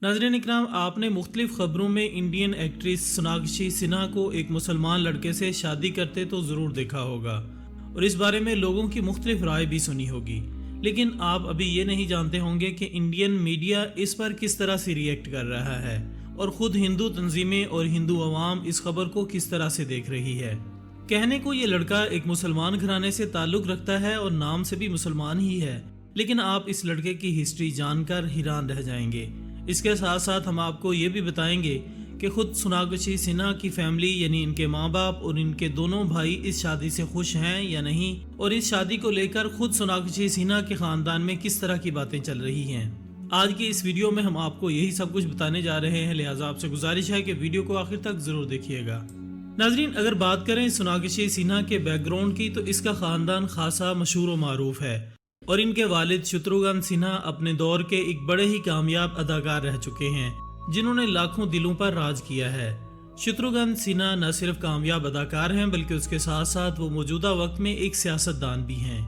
नाज़रीन इकराम, आपने मुख्तलिफ खबरों में इंडियन एक्ट्रेस सोनाक्षी सिन्हा को एक मुसलमान लड़के से शादी करते तो ज़रूर देखा होगा और इस बारे में लोगों की मुख्तलिफ राय भी सुनी होगी। लेकिन आप अभी ये नहीं जानते होंगे कि इंडियन मीडिया इस पर किस तरह से रिएक्ट कर रहा है और ख़ुद हिंदू तंजीमें और हिंदू अवाम इस खबर को किस तरह से देख रही है। कहने को ये लड़का एक मुसलमान घराने से ताल्लुक़ रखता है और नाम से भी मुसलमान ही है, लेकिन आप इस लड़के की हिस्ट्री जानकर हैरान रह जाएंगे। इसके साथ साथ हम आपको ये भी बताएंगे कि खुद सोनाक्षी सिन्हा की फैमिली यानी इनके माँ बाप और इनके दोनों भाई इस शादी से खुश हैं या नहीं, और इस शादी को लेकर खुद सोनाक्षी सिन्हा के खानदान में किस तरह की बातें चल रही हैं। आज की इस वीडियो में हम आपको यही सब कुछ बताने जा रहे हैं, लिहाजा आपसे गुजारिश है कि वीडियो को आखिर तक जरूर देखिएगा। नाजरीन, अगर बात करें सोनाक्षी सिन्हा के बैकग्राउंड की तो इसका खानदान खासा मशहूर व मारूफ है और इनके वालिद शत्रुघ्न सिन्हा अपने दौर के एक बड़े ही कामयाब अदाकार रह चुके हैं जिन्होंने लाखों दिलों पर राज किया है। शत्रुघ्न सिन्हा न सिर्फ कामयाब अदाकार हैं बल्कि उसके साथ साथ वो मौजूदा वक्त में एक सियासतदान भी हैं।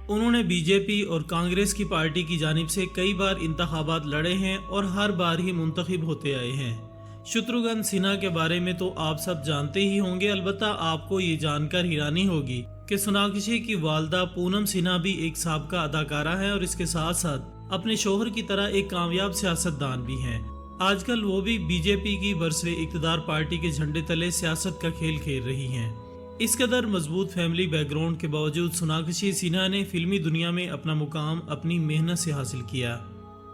उन्होंने बीजेपी और कांग्रेस की पार्टी की जानिब से कई बार इंतखाबात लड़े हैं और हर बार ही मुंतखब होते आए हैं। शत्रुघ्न सिन्हा के बारे में तो आप सब जानते ही होंगे, अलबत्ता आपको ये जानकर हैरानी होगी कि सोनाक्षी की वालदा पूनम सिन्हा भी एक साबका अदाकारा है और इसके साथ साथ अपने शोहर की तरह एक कामयाब सियासतदान भी हैं। आजकल वो भी बीजेपी की बरसरे इक़्तिदार पार्टी के झंडे तले सियासत का खेल खेल रही हैं। इस कदर मजबूत फैमिली बैकग्राउंड के बावजूद सोनाक्षी सिन्हा ने फिल्मी दुनिया में अपना मुकाम अपनी मेहनत से हासिल किया।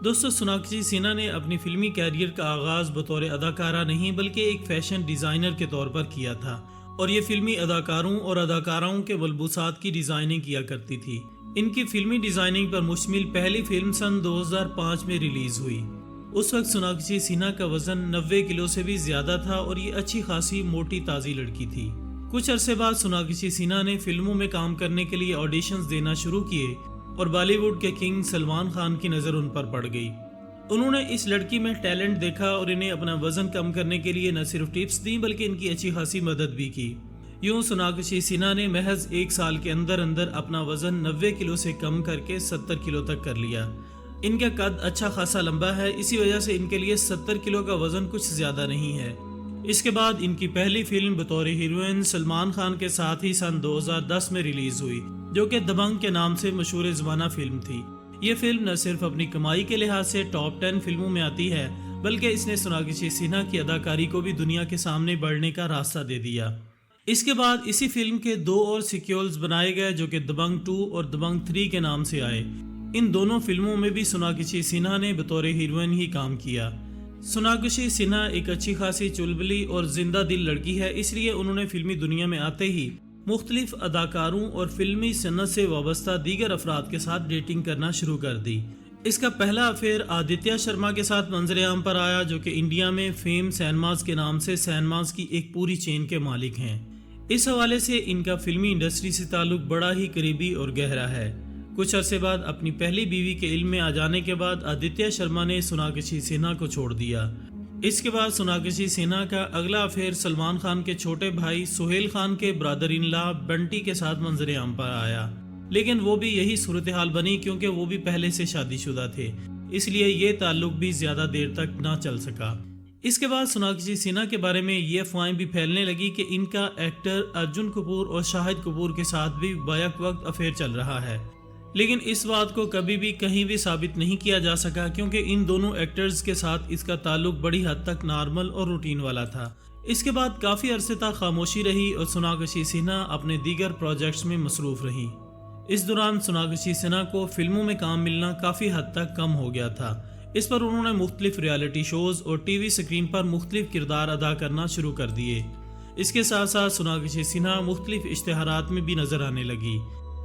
दोस्तों, सोनाक्षी सिन्हा ने अपनी फिल्मी कैरियर का आगाज बतौर अदाकारा नहीं बल्कि एक फैशन डिजाइनर के तौर पर किया था और ये फिल्मी अदाकारों और अदाकाराओं के मलबूसात की डिजाइनिंग किया करती थी। इनकी फिल्मी डिजाइनिंग पर मुश्तमिल पहली फिल्म सन 2005 में रिलीज हुई। उस वक्त सोनाक्षी सिन्हा का वजन 90 किलो से भी ज्यादा था और ये अच्छी खासी मोटी ताजी लड़की थी। कुछ अरसे बाद सोनाक्षी सिन्हा ने फिल्मों में काम करने के लिए ऑडिशंस देना शुरू किए और बॉलीवुड के किंग सलमान खान की नज़र उन पर पड़ गई। उन्होंने इस लड़की में टैलेंट देखा और इन्हें अपना वजन कम करने के लिए न सिर्फ टिप्स दी बल्कि इनकी अच्छी खासी मदद भी की। यूं सोनाक्षी सिन्हा ने महज एक साल के अंदर अंदर अपना वजन 90 किलो से कम करके 70 किलो तक कर लिया। इनका कद अच्छा खासा लंबा है, इसी वजह से इनके लिए 70 किलो का वजन कुछ ज्यादा नहीं है। इसके बाद इनकी पहली फिल्म बतौर हीरोइन सलमान खान के साथ ही सन 2010 में रिलीज हुई, जो कि दबंग के नाम से मशहूर ज़माना फिल्म थी। ये फिल्म न सिर्फ अपनी कमाई के लिहाज से टॉप 10 फिल्मों में आती है बल्कि इसने सोनाक्षी सिन्हा की अदाकारी को भी दुनिया के सामने बढ़ने का रास्ता दे दिया। इसके बाद इसी फिल्म के 2 और सिक्वल्स बनाए गए जो कि दबंग 2 और दबंग 3 के नाम से आए। इन दोनों फिल्मों में भी सोनाक्षी सिन्हा ने बतौर हीरोइन ही काम किया। सोनाक्षी सिन्हा एक अच्छी खासी चुलबुली और जिंदा दिल लड़की है, इसलिए उन्होंने फिल्मी दुनिया में आते ही मुख्तलिफ अदाकारों और फिल्मी सन्नत से वाबस्ता दीगर अफराद के साथ डेटिंग करना शुरू कर दी। इसका पहला अफेयर आदित्य शर्मा के साथ मंजर आम पर आया, जो कि इंडिया में फेम सैनमाज के नाम से सैनमाज की एक पूरी चेन के मालिक हैं। इस हवाले से इनका फिल्मी इंडस्ट्री से ताल्लुक बड़ा ही करीबी और गहरा है। कुछ अरसे बाद अपनी पहली बीवी के इल्म में आ जाने के बाद आदित्य शर्मा ने सोनाक्षी सिन्हा को छोड़ दिया। इसके बाद सोनाक्षी सिन्हा का अगला अफेयर सलमान खान के छोटे भाई सुहेल खान के ब्रदर इन लॉ बंटी के साथ मंजर आम पर आया, लेकिन वो भी यही सूरत हाल बनी क्योंकि वो भी पहले से शादीशुदा थे, इसलिए ये ताल्लुक भी ज्यादा देर तक ना चल सका। इसके बाद सोनाक्षी सिन्हा के बारे में ये अफवाहें भी फैलने लगी कि इनका एक्टर अर्जुन कपूर और शाहिद कपूर के साथ भी बैक वक्त अफेयर चल रहा है, लेकिन इस बात को कभी भी कहीं भी साबित नहीं किया जा सका क्योंकि इन दोनों एक्टर्स के साथ इसका ताल्लुक बड़ी हद तक नॉर्मल और रूटीन वाला था। इसके बाद काफ़ी अरसे तक खामोशी रही और सोनाक्षी सिन्हा अपने दीगर प्रोजेक्ट्स में मसरूफ रही। इस दौरान सोनाक्षी सिन्हा को फिल्मों में काम मिलना काफ़ी हद तक कम हो गया था। इस पर उन्होंने मुख्तलिफ रियलिटी शोज़ और टीवी स्क्रीन पर मुख्तलिफ किरदार अदा करना शुरू कर दिए। इसके साथ साथ सोनाक्षी सिन्हा मुख्तलिफ इश्तिहारात में भी नजर आने लगी।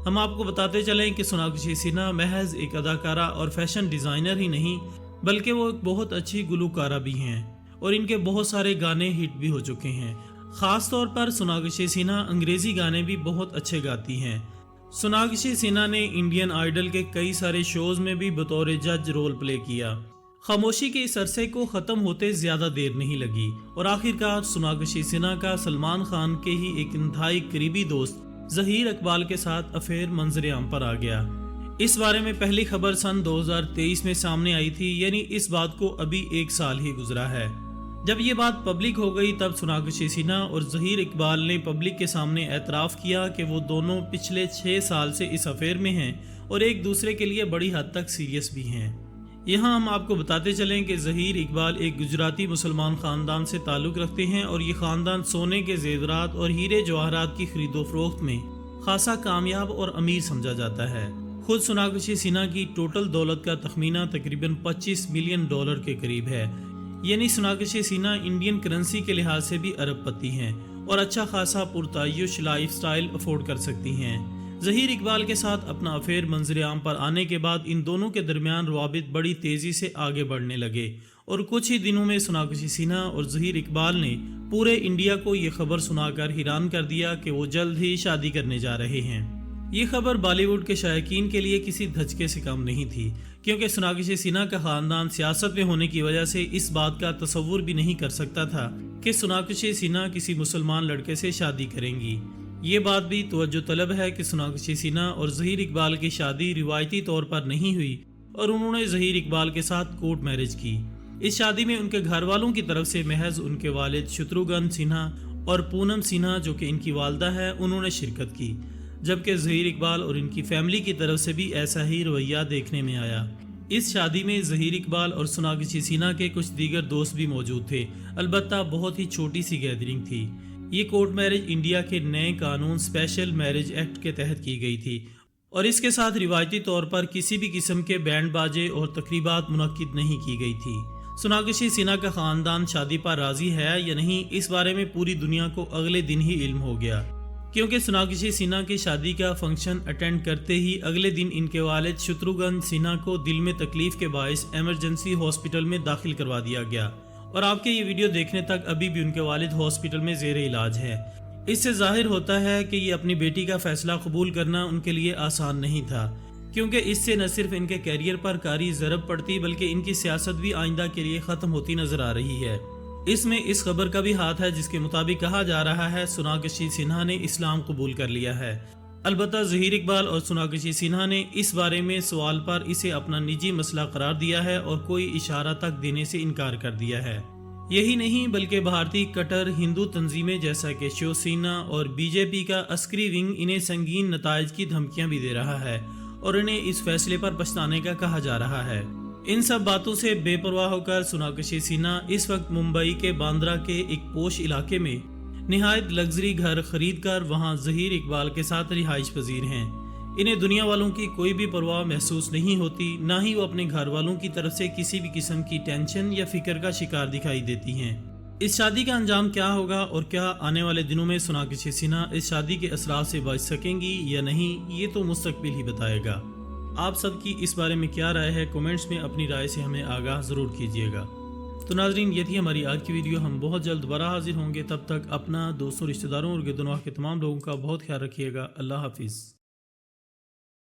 हम आपको बताते चलें कि सोनाक्षी सिन्हा महज एक अदाकारा और फैशन डिज़ाइनर ही नहीं बल्कि वो एक बहुत अच्छी गुलकारा भी हैं और इनके बहुत सारे गाने हिट भी हो चुके हैं। ख़ास तौर पर सोनाक्षी सिन्हा अंग्रेज़ी गाने भी बहुत अच्छे गाती हैं। सोनाक्षी सिन्हा ने इंडियन आइडल के कई सारे शोज़ में भी बतौर जज रोल प्ले किया। खामोशी के इस अरसे को ख़त्म होते ज़्यादा देर नहीं लगी और आखिरकार सोनाक्षी सिन्हा का सलमान खान के ही एक इंतहाई करीबी दोस्त ज़हीर इकबाल के साथ अफेयर मंजर आम पर आ गया। इस बारे में पहली खबर सन 2023 में सामने आई थी, यानी इस बात को अभी 1 साल ही गुजरा है। जब ये बात पब्लिक हो गई तब सोनाक्षी सिन्हा और ज़हीर इकबाल ने पब्लिक के सामने एतराफ़ किया कि वो दोनों पिछले 6 साल से इस अफेयर में हैं और एक दूसरे के लिए बड़ी हद तक सीरियस भी हैं। यहाँ हम आपको बताते चलें कि ज़हीर इकबाल एक गुजराती मुसलमान ख़ानदान से ताल्लुक़ रखते हैं और ये ख़ानदान सोने के जेवरात और हीरे जवाहरात की खरीदो फरोख्त में खासा कामयाब और अमीर समझा जाता है। खुद सोनाक्षी सिन्हा की टोटल दौलत का तखमीना तकरीबन $25 मिलियन के करीब है, यानी सोनाक्षी सिन्हा इंडियन करेंसी के लिहाज से भी अरबपति हैं और अच्छा खासा पुरतायुश लाइफ स्टाइल अफोर्ड कर सकती हैं। ज़हीर इकबाल के साथ अपना अफेयर मंजर आम पर आने के बाद इन दोनों के दरमियान रवाबित बड़ी तेज़ी से आगे बढ़ने लगे और कुछ ही दिनों में सोनाक्षी सिन्हा और ज़हीर इकबाल ने पूरे इंडिया को ये खबर सुनाकर हैरान कर दिया कि वो जल्द ही शादी करने जा रहे हैं। ये खबर बॉलीवुड के शायकीन के लिए किसी धचके से कम नहीं थी, क्योंकि सोनाक्षी सिन्हा का खानदान सियासत में होने की वजह से इस बात का तसव्वुर भी नहीं कर सकता था कि सोनाक्षी सिन्हा किसी मुसलमान लड़के से शादी करेंगी। ये बात भी तवज्जो तलब है कि सोनाक्षी सिन्हा और ज़हीर इकबाल की शादी रिवायती तौर पर नहीं हुई और उन्होंने ज़हीर इकबाल के साथ कोर्ट मैरिज की। इस शादी में उनके घर वालों की तरफ से महज उनके वालिद शत्रुघ्न सिन्हा और पूनम सिन्हा, जो कि इनकी वालदा है, उन्होंने शिरकत की, जबकि ज़हीर इकबाल और इनकी फैमिली की तरफ से भी ऐसा ही रवैया देखने में आया। इस शादी में ज़हीर इकबाल और सोनाक्षी सिन्हा के कुछ दीगर दोस्त भी मौजूद थे, अलबत्ता बहुत ही छोटी सी गैदरिंग थी। ये कोर्ट मैरिज इंडिया के नए कानून स्पेशल मैरिज एक्ट के तहत की गई थी और इसके साथ रिवायती तौर पर किसी भी किस्म के बैंड बाजे और तकरीबात मुनक्किद नहीं की गई थी। सोनाक्षी सिन्हा का खानदान शादी पर राजी है या नहीं, इस बारे में पूरी दुनिया को अगले दिन ही इल्म हो गया, क्योंकि सोनाक्षी सिन्हा की शादी का फंक्शन अटेंड करते ही अगले दिन इनके वालिद शत्रुघ्न सिन्हा को दिल में तकलीफ के बायस इमरजेंसी हॉस्पिटल में दाखिल करवा दिया गया और आपके ये वीडियो देखने तक अभी भी उनके वालिद हॉस्पिटल में ज़ेरे इलाज है। इससे जाहिर होता है कि ये अपनी बेटी का फैसला कबूल करना उनके लिए आसान नहीं था, क्योंकि इससे न सिर्फ इनके कैरियर पर कारी ज़रब पड़ती बल्कि इनकी सियासत भी आइंदा के लिए ख़त्म होती नजर आ रही है। इसमें इस खबर का भी हाथ है जिसके मुताबिक कहा जा रहा है सोनाक्षी सिन्हा ने इस्लाम कबूल कर लिया है। अलबत्ता ज़हीर इकबाल और सोनाक्षी सिन्हा ने इस बारे में सवाल पर इसे अपना निजी मसला करार दिया है और कोई इशारा तक देने से इनकार कर दिया है। यही नहीं बल्कि भारतीय कट्टर हिंदू तंजीमें जैसा कि शिवसेना और बीजेपी का अस्करी विंग इन्हें संगीन नताइज की धमकियां भी दे रहा है और इन्हें इस फैसले पर पछताने का कहा जा रहा है। इन सब बातों से बेपरवाह होकर सोनाक्षी सिन्हा इस वक्त मुंबई के बांद्रा के एक पोश इलाके में निहायत लग्जरी घर खरीद कर वहाँ ज़हीर इकबाल के साथ रिहाइश पजीर हैं। इन्हें दुनिया वालों की कोई भी परवाह महसूस नहीं होती, ना ही वो अपने घर वालों की तरफ से किसी भी किस्म की टेंशन या फिक्र का शिकार दिखाई देती हैं। इस शादी का अंजाम क्या होगा और क्या आने वाले दिनों में सोनाक्षी सिन्हा इस शादी के असरात से बच सकेंगी या नहीं, ये तो मुस्तकबिल ही बताएगा। आप सबकी इस बारे में क्या राय है, कमेंट्स में अपनी राय से हमें आगाह ज़रूर कीजिएगा। तो नाजरीन, ये थी हमारी आज की वीडियो। हम बहुत जल्द दोबारा हाजिर होंगे। तब तक अपना, दोस्तों, रिश्तेदारों और गिरदनवाह के तमाम लोगों का बहुत ख्याल रखिएगा। अल्लाह हाफिज़।